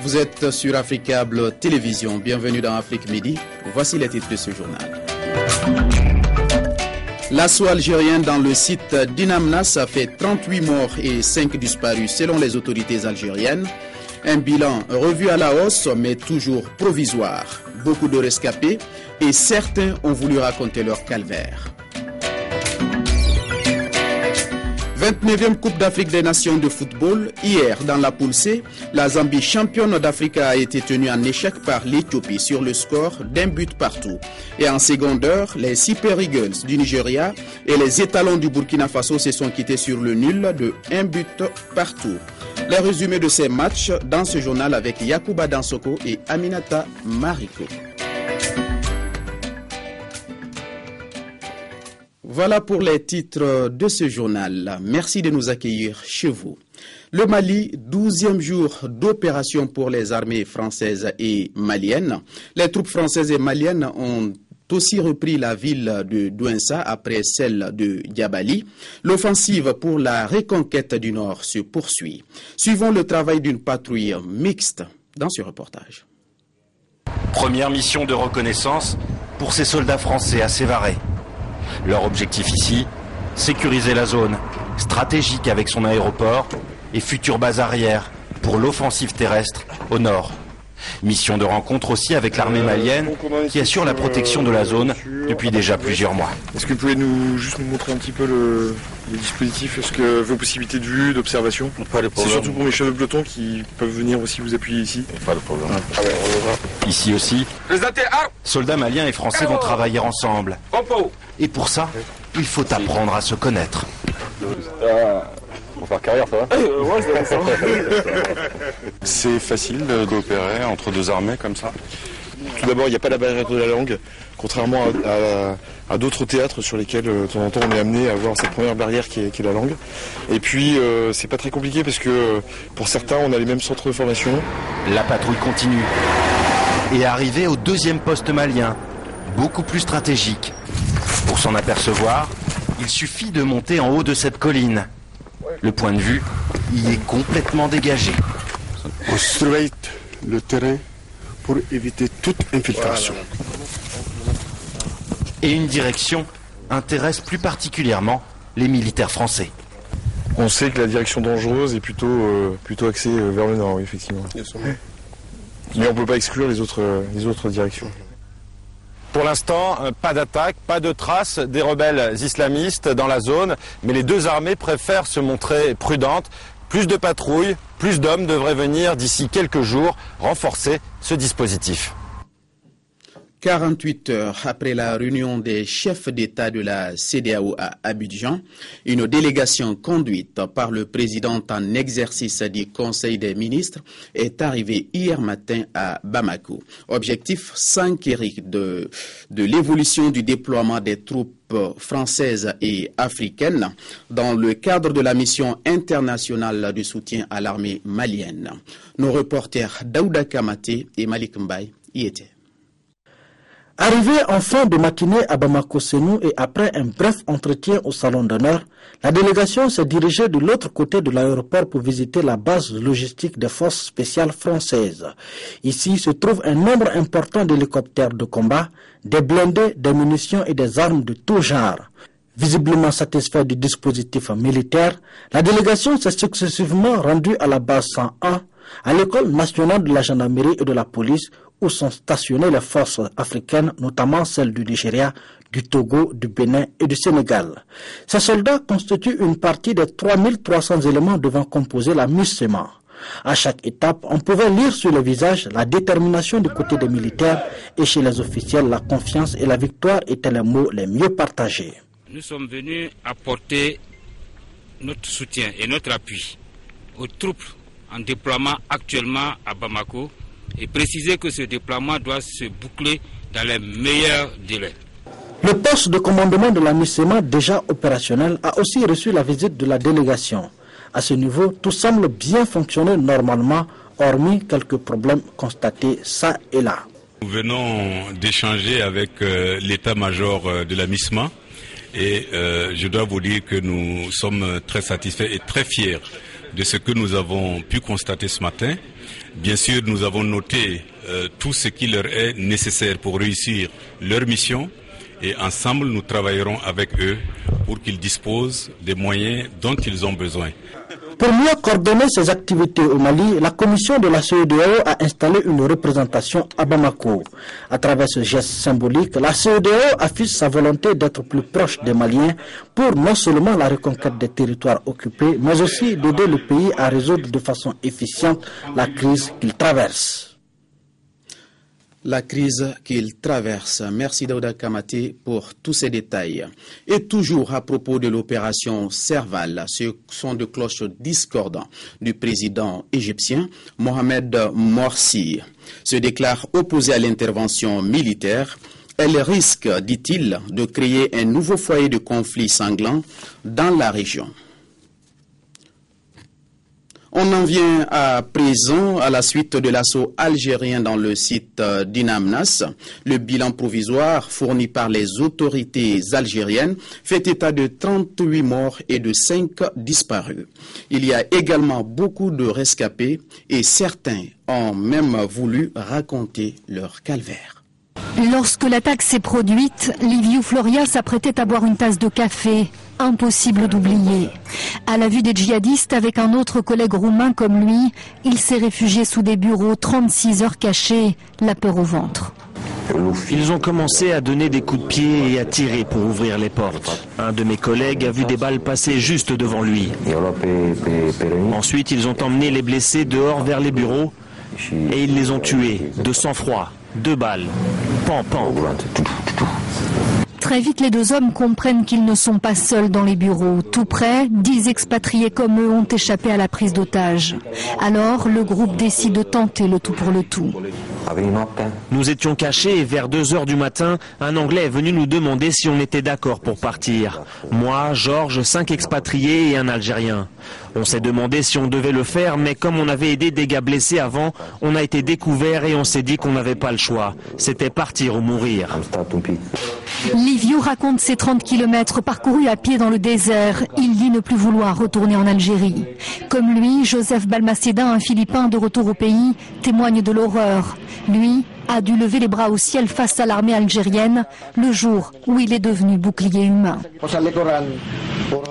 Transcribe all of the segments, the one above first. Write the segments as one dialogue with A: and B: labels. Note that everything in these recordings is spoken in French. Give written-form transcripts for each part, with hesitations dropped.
A: Vous êtes sur Africable Télévision. Bienvenue dans Afrique Midi. Voici les titres de ce journal. L'assaut algérien dans le site d'Inamnas a fait 38 morts et 5 disparus selon les autorités algériennes. Un bilan revu à la hausse mais toujours provisoire. Beaucoup de rescapés et certains ont voulu raconter leur calvaire. 29e Coupe d'Afrique des Nations de football. Hier, dans la poule C, la Zambie championne d'Afrique a été tenue en échec par l'Éthiopie sur le score d'un but partout. Et en seconde heure, les Super Eagles du Nigeria et les étalons du Burkina Faso se sont quittés sur le nul de 1 but partout. Les résumés de ces matchs dans ce journal avec Yacouba Dansoko et Aminata Mariko. Voilà pour les titres de ce journal. Merci de nous accueillir chez vous. Le Mali, 12e jour d'opération pour les armées françaises et maliennes. Les troupes françaises et maliennes ont aussi repris la ville de Douensa après celle de Diabali. L'offensive pour la reconquête du Nord se poursuit. Suivons le travail d'une patrouille mixte dans ce reportage.
B: Première mission de reconnaissance pour ces soldats français à Sévaré. Leur objectif ici, sécuriser la zone, stratégique avec son aéroport et future base arrière pour l'offensive terrestre au nord. Mission de rencontre aussi avec l'armée malienne qui assure la protection de la zone depuis déjà plusieurs mois.
C: Est-ce que vous pouvez juste nous montrer un petit peu le dispositif, vos possibilités de vue, d'observation? C'est surtout pour mes chefs de peloton qui peuvent venir aussi vous appuyer ici.
B: Pas de problème. Ici aussi, soldats maliens et français vont travailler ensemble. Et pour ça, il faut apprendre à se connaître.
D: Pour faire carrière, ça va?
C: C'est facile de coopérer entre deux armées comme ça. Tout d'abord, il n'y a pas la barrière de la langue, contrairement à d'autres théâtres sur lesquels de temps en temps on est amené à avoir cette première barrière qui est la langue. Et puis, c'est pas très compliqué parce que pour certains, on a les mêmes centres de formation.
B: La patrouille continue. Et arrivé au 2e poste malien, beaucoup plus stratégique. Pour s'en apercevoir, il suffit de monter en haut de cette colline. Le point de vue y est complètement dégagé.
E: On surveille le terrain pour éviter toute infiltration.
B: Et une direction intéresse plus particulièrement les militaires français.
C: On sait que la direction dangereuse est plutôt axée vers le nord, oui, effectivement. Mais on ne peut pas exclure les autres directions.
F: Pour l'instant, pas d'attaque, pas de traces des rebelles islamistes dans la zone, mais les deux armées préfèrent se montrer prudentes. Plus de patrouilles, plus d'hommes devraient venir d'ici quelques jours renforcer ce dispositif.
A: 48 heures après la réunion des chefs d'État de la CEDEAO à Abidjan, une délégation conduite par le président en exercice du Conseil des ministres est arrivée hier matin à Bamako. Objectif, s'enquérir de l'évolution du déploiement des troupes françaises et africaines dans le cadre de la mission internationale de soutien à l'armée malienne. Nos reporters Daouda Kamate et Malik Mbaye y étaient.
G: Arrivé en fin de matinée à Bamako-Sénou et après un bref entretien au salon d'honneur, la délégation s'est dirigée de l'autre côté de l'aéroport pour visiter la base logistique des forces spéciales françaises. Ici se trouve un nombre important d'hélicoptères de combat, des blindés, des munitions et des armes de tout genre. Visiblement satisfait du dispositif militaire, la délégation s'est successivement rendue à la base 101, à l'école nationale de la gendarmerie et de la police, où sont stationnées les forces africaines, notamment celles du Nigeria, du Togo, du Bénin et du Sénégal. Ces soldats constituent une partie des 3300 éléments devant composer la MUSEMA. À chaque étape, on pouvait lire sur le visage la détermination du côté des militaires et chez les officiels, la confiance et la victoire étaient les mots les mieux partagés.
H: Nous sommes venus apporter notre soutien et notre appui aux troupes en déploiement actuellement à Bamako et préciser que ce déploiement doit se boucler dans les meilleurs délais.
G: Le poste de commandement de la MUSEMA, déjà opérationnel, a aussi reçu la visite de la délégation. À ce niveau, tout semble bien fonctionner normalement, hormis quelques problèmes constatés ça et là.
I: Nous venons d'échanger avec l'état-major de la MISMA et je dois vous dire que nous sommes très satisfaits et très fiers de ce que nous avons pu constater ce matin. Bien sûr, nous avons noté tout ce qui leur est nécessaire pour réussir leur mission et ensemble, nous travaillerons avec eux pour qu'ils disposent des moyens dont ils ont besoin.
G: Pour mieux coordonner ses activités au Mali, la commission de la CEDEAO a installé une représentation à Bamako. À travers ce geste symbolique, la CEDEAO affiche sa volonté d'être plus proche des Maliens pour non seulement la reconquête des territoires occupés, mais aussi d'aider le pays à résoudre de façon efficiente la crise qu'il traverse.
A: La crise qu'il traverse. Merci Daouda Kamate pour tous ces détails. Et toujours à propos de l'opération Serval, ce sont de cloches discordantes du président égyptien Mohamed Morsi se déclare opposé à l'intervention militaire. Elle risque, dit-il, de créer un nouveau foyer de conflit sanglant dans la région. On en vient à présent à la suite de l'assaut algérien dans le site d'Inamnas. Le bilan provisoire fourni par les autorités algériennes fait état de 38 morts et de 5 disparus. Il y a également beaucoup de rescapés et certains ont même voulu raconter leur calvaire.
D: Lorsque l'attaque s'est produite, Liviu Floria s'apprêtait à boire une tasse de café. Impossible d'oublier. À la vue des djihadistes, avec un autre collègue roumain comme lui, il s'est réfugié sous des bureaux 36 heures cachés, la peur au ventre.
J: Ils ont commencé à donner des coups de pied et à tirer pour ouvrir les portes. Un de mes collègues a vu des balles passer juste devant lui. Ensuite, ils ont emmené les blessés dehors vers les bureaux et ils les ont tués de sang-froid. 2 balles. Pan, pan.
D: Très vite, les 2 hommes comprennent qu'ils ne sont pas seuls dans les bureaux. Tout près, 10 expatriés comme eux ont échappé à la prise d'otages. Alors, le groupe décide de tenter le tout pour le tout.
J: Nous étions cachés et vers 2 heures du matin, un Anglais est venu nous demander si on était d'accord pour partir. Moi, Georges, 5 expatriés et un Algérien. On s'est demandé si on devait le faire, mais comme on avait aidé des gars blessés avant, on a été découverts et on s'est dit qu'on n'avait pas le choix. C'était partir ou mourir.
D: Liviu raconte ses 30 kilomètres parcourus à pied dans le désert. Il dit ne plus vouloir retourner en Algérie. Comme lui, Joseph Balmaceda, un Philippin de retour au pays, témoigne de l'horreur. Lui a dû lever les bras au ciel face à l'armée algérienne le jour où il est devenu bouclier humain.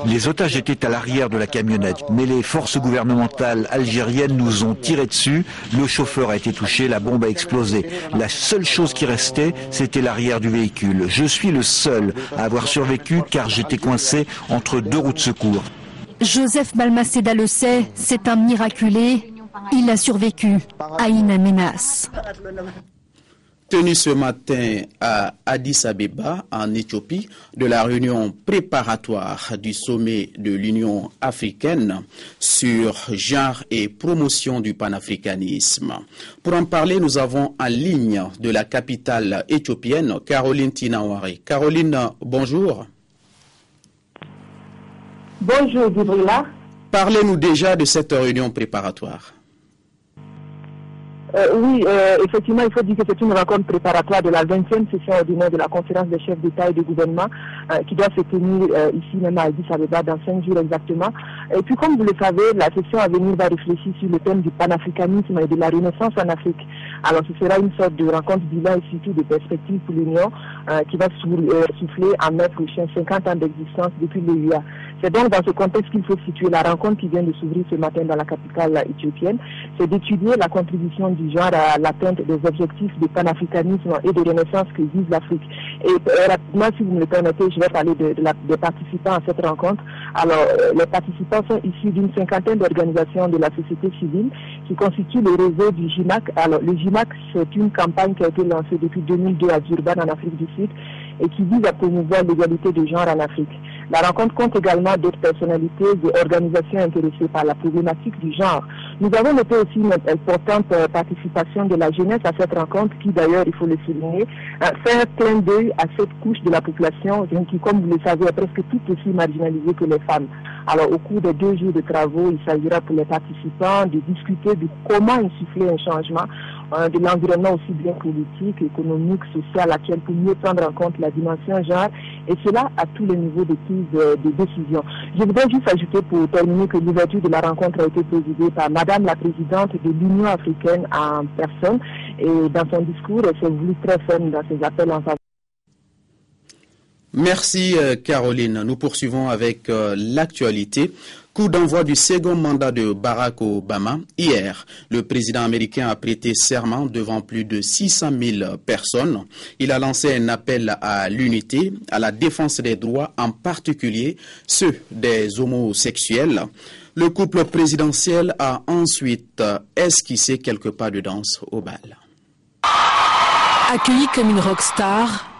K: Les otages étaient à l'arrière de la camionnette, mais les forces gouvernementales algériennes nous ont tiré dessus. Le chauffeur a été touché, la bombe a explosé. La seule chose qui restait, c'était l'arrière du véhicule. Je suis le seul à avoir survécu car j'étais coincé entre 2 roues de secours.
D: Joseph Balmaceda le sait, c'est un miraculé. Il a survécu à une menace.
A: Tenu ce matin à Addis Abeba, en Éthiopie, de la réunion préparatoire du sommet de l'Union africaine sur genre et promotion du panafricanisme. Pour en parler, nous avons en ligne de la capitale éthiopienne, Caroline Tinawari. Caroline, bonjour.
L: Bonjour, Gibrila.
A: Parlez-nous déjà de cette réunion préparatoire.
L: Oui, effectivement, il faut dire que c'est une rencontre préparatoire de la 20e session ordinaire de la conférence des chefs d'État et de gouvernement qui doit se tenir ici même à Addis Abeba dans 5 jours exactement. Et puis, comme vous le savez, la session à venir va réfléchir sur le thème du panafricanisme et de la renaissance en Afrique. Alors, ce sera une sorte de rencontre bilan et surtout de perspective pour l'Union qui va souffler en mai prochain 50 ans d'existence depuis l'UA. C'est donc dans ce contexte qu'il faut situer la rencontre qui vient de s'ouvrir ce matin dans la capitale éthiopienne. C'est d'étudier la contribution du genre à l'atteinte des objectifs de panafricanisme et de renaissance que vise l'Afrique. Et rapidement, si vous me le permettez, je vais parler des participants à cette rencontre. Alors, les participants sont issus d'une 50aine d'organisations de la société civile qui constituent le réseau du JIMAC. Alors, le JIMAC, c'est une campagne qui a été lancée depuis 2002 à Durban, en Afrique du Sud, et qui vise à promouvoir l'égalité de genre en Afrique. La rencontre compte également d'autres personnalités et organisations intéressées par la problématique du genre. Nous avons noté aussi une importante participation de la jeunesse à cette rencontre qui, d'ailleurs, il faut le souligner, fait un clin d'œil à cette couche de la population qui, comme vous le savez, est presque tout aussi marginalisée que les femmes. Alors, au cours des 2 jours de travaux, il s'agira pour les participants de discuter de comment insuffler un changement de l'environnement aussi bien politique, économique, social, actuel, pour mieux prendre en compte la dimension genre, et cela à tous les niveaux de prise de décision. Je voudrais juste ajouter pour terminer que l'ouverture de la rencontre a été présidée par Madame la Présidente de l'Union africaine en personne, et dans son discours, elle s'est voulue très ferme dans ses appels en faveur.
A: Merci Caroline. Nous poursuivons avec l'actualité. Coup d'envoi du second mandat de Barack Obama. Hier, le président américain a prêté serment devant plus de 600 000 personnes. Il a lancé un appel à l'unité, à la défense des droits, en particulier ceux des homosexuels. Le couple présidentiel a ensuite esquissé quelques pas de danse au bal.
M: Accueilli comme une rockstar,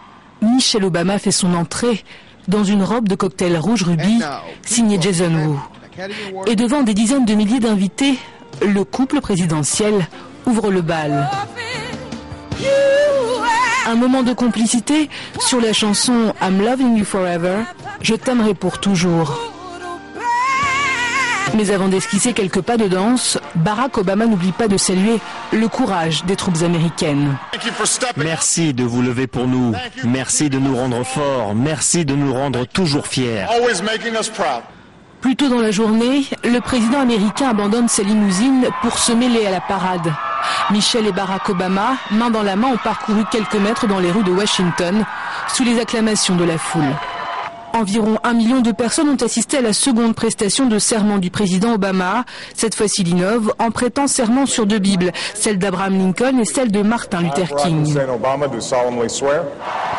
M: Michelle Obama fait son entrée dans une robe de cocktail rouge rubis signée Jason Wu. Et devant des dizaines de milliers d'invités, le couple présidentiel ouvre le bal. Un moment de complicité sur la chanson I'm Loving You Forever, je t'aimerai pour toujours. Mais avant d'esquisser quelques pas de danse, Barack Obama n'oublie pas de saluer le courage des troupes américaines.
J: Merci de vous lever pour nous. Merci de nous rendre forts. Merci de nous rendre toujours fiers.
M: Plus tôt dans la journée, le président américain abandonne sa limousine pour se mêler à la parade. Michelle et Barack Obama, main dans la main, ont parcouru quelques mètres dans les rues de Washington, sous les acclamations de la foule. Environ 1 million de personnes ont assisté à la seconde prestation de serment du président Obama. Cette fois-ci, il innove en prêtant serment sur 2 Bibles, celle d'Abraham Lincoln et celle de Martin Luther King.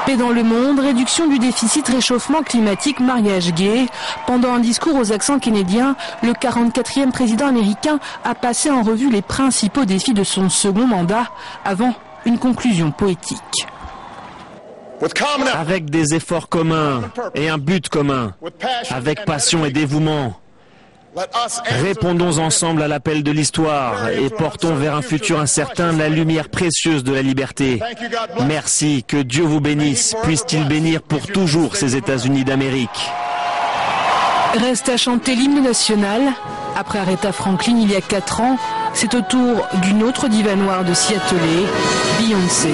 M: Paix dans le monde, réduction du déficit, réchauffement climatique, mariage gay. Pendant un discours aux accents kényaniens, le 44e président américain a passé en revue les principaux défis de son second mandat avant une conclusion poétique.
J: Avec des efforts communs et un but commun, avec passion et dévouement, répondons ensemble à l'appel de l'histoire et portons vers un futur incertain la lumière précieuse de la liberté. Merci, que Dieu vous bénisse, puisse-t-il bénir pour toujours ces États-Unis d'Amérique.
M: Reste à chanter l'hymne national. Après Aretha Franklin il y a 4 ans, c'est au tour d'une autre diva noire de s'y atteler, Beyoncé.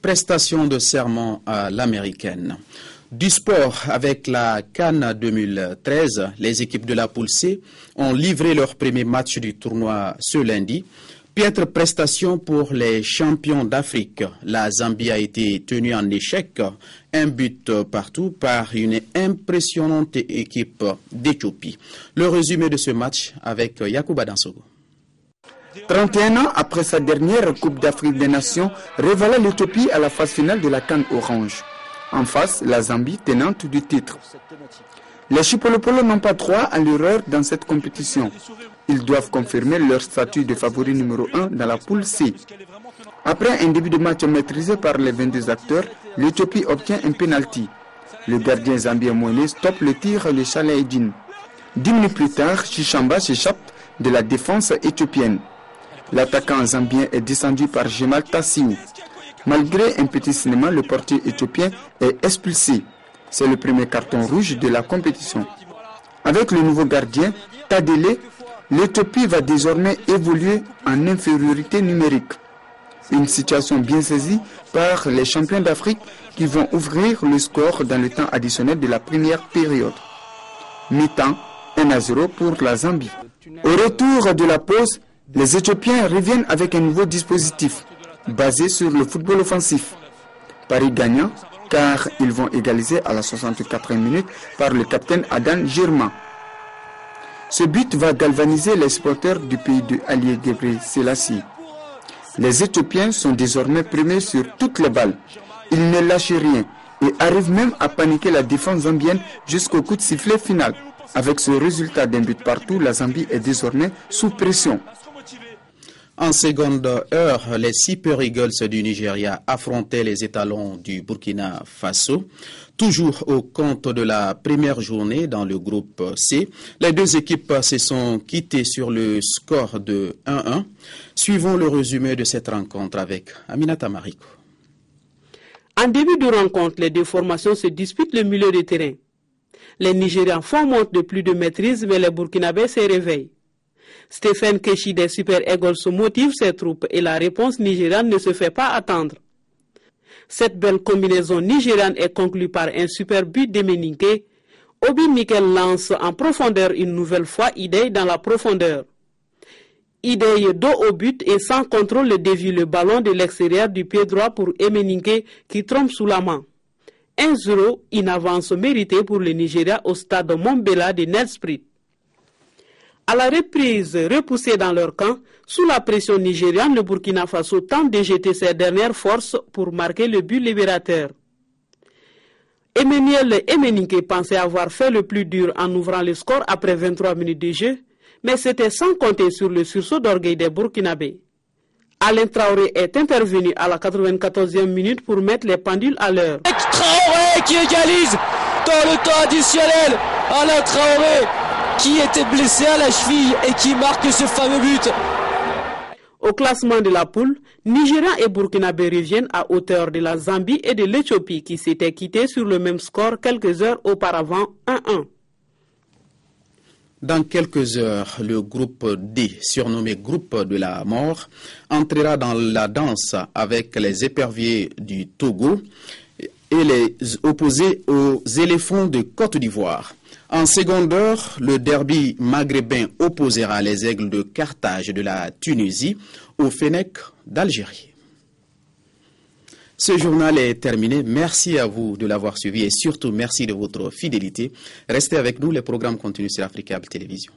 A: Prestation de serment à l'américaine. Du sport avec la CAN 2013, les équipes de la poule C ont livré leur premier match du tournoi ce lundi. Piètre prestation pour les champions d'Afrique. La Zambie a été tenue en échec, 1 but partout, par une impressionnante équipe d'Éthiopie. Le résumé de ce match avec Yacouba Dansogo.
N: 31 ans après sa dernière Coupe d'Afrique des Nations, révéla l'Éthiopie à la phase finale de la CAN Orange. En face, la Zambie, tenante du titre. Les Chipolopolo n'ont pas droit à l'erreur dans cette compétition. Ils doivent confirmer leur statut de favori numéro 1 dans la poule C. Après un début de match maîtrisé par les 22 acteurs, l'Éthiopie obtient un penalty. Le gardien zambien Moïse stoppe le tir de Chalaïdine. 10 minutes plus tard, Chichamba s'échappe de la défense éthiopienne. L'attaquant zambien est descendu par Jemal Tassiou. Malgré un petit cinéma, le portier éthiopien est expulsé. C'est le premier carton rouge de la compétition. Avec le nouveau gardien, Tadele, l'Éthiopie va désormais évoluer en infériorité numérique. Une situation bien saisie par les champions d'Afrique qui vont ouvrir le score dans le temps additionnel de la première période. Mi-temps, 1-0 pour la Zambie. Au retour de la pause, les Éthiopiens reviennent avec un nouveau dispositif basé sur le football offensif. Paris gagnant car ils vont égaliser à la 64e minute par le capitaine Adan Girma. Ce but va galvaniser les supporters du pays de Haile Gebrselassie. Les Éthiopiens sont désormais premiers sur toutes les balles. Ils ne lâchent rien et arrivent même à paniquer la défense zambienne jusqu'au coup de sifflet final. Avec ce résultat d'un but partout, la Zambie est désormais sous pression.
A: En seconde heure, les Super Eagles du Nigeria affrontaient les étalons du Burkina Faso. Toujours au compte de la première journée dans le groupe C, les deux équipes se sont quittées sur le score de 1-1. Suivons le résumé de cette rencontre avec Aminata Mariko.
O: En début de rencontre, les deux formations se disputent le milieu de terrain. Les Nigérians font montre de plus de maîtrise, mais les Burkinabés se réveillent. Stéphane Keshi des Super Eagles motive ses troupes et la réponse nigériane ne se fait pas attendre. Cette belle combinaison nigériane est conclue par un super but d'Emenike. Obi Mikel lance en profondeur une nouvelle fois Idei dans la profondeur. Idei dos au but et sans contrôle dévie le ballon de l'extérieur du pied droit pour Emenike qui trompe sous la main. 1-0, une avance méritée pour le Nigeria au stade Mombela de Nelspruit. À la reprise, repoussés dans leur camp, sous la pression nigériane, le Burkina Faso tente de jeter ses dernières forces pour marquer le but libérateur. Emmanuel Emenike pensait avoir fait le plus dur en ouvrant le score après 23 minutes de jeu, mais c'était sans compter sur le sursaut d'orgueil des Burkinabés. Alain Traoré est intervenu à la 94e minute pour mettre les pendules à l'heure.
P: Traoré qui égalise dans le temps additionnel. Alain Traoré qui était blessé à la cheville et qui marque ce fameux but.
O: Au classement de la poule, Nigeria et Burkinabé reviennent à hauteur de la Zambie et de l'Éthiopie qui s'étaient quittés sur le même score quelques heures auparavant, 1-1.
A: Dans quelques heures, le groupe D, surnommé groupe de la mort, entrera dans la danse avec les éperviers du Togo et les opposés aux éléphants de Côte d'Ivoire. En seconde heure, le derby maghrébin opposera les aigles de Carthage de la Tunisie au Fennec d'Algérie. Ce journal est terminé. Merci à vous de l'avoir suivi et surtout merci de votre fidélité. Restez avec nous, les programmes continuent sur Africable Télévision.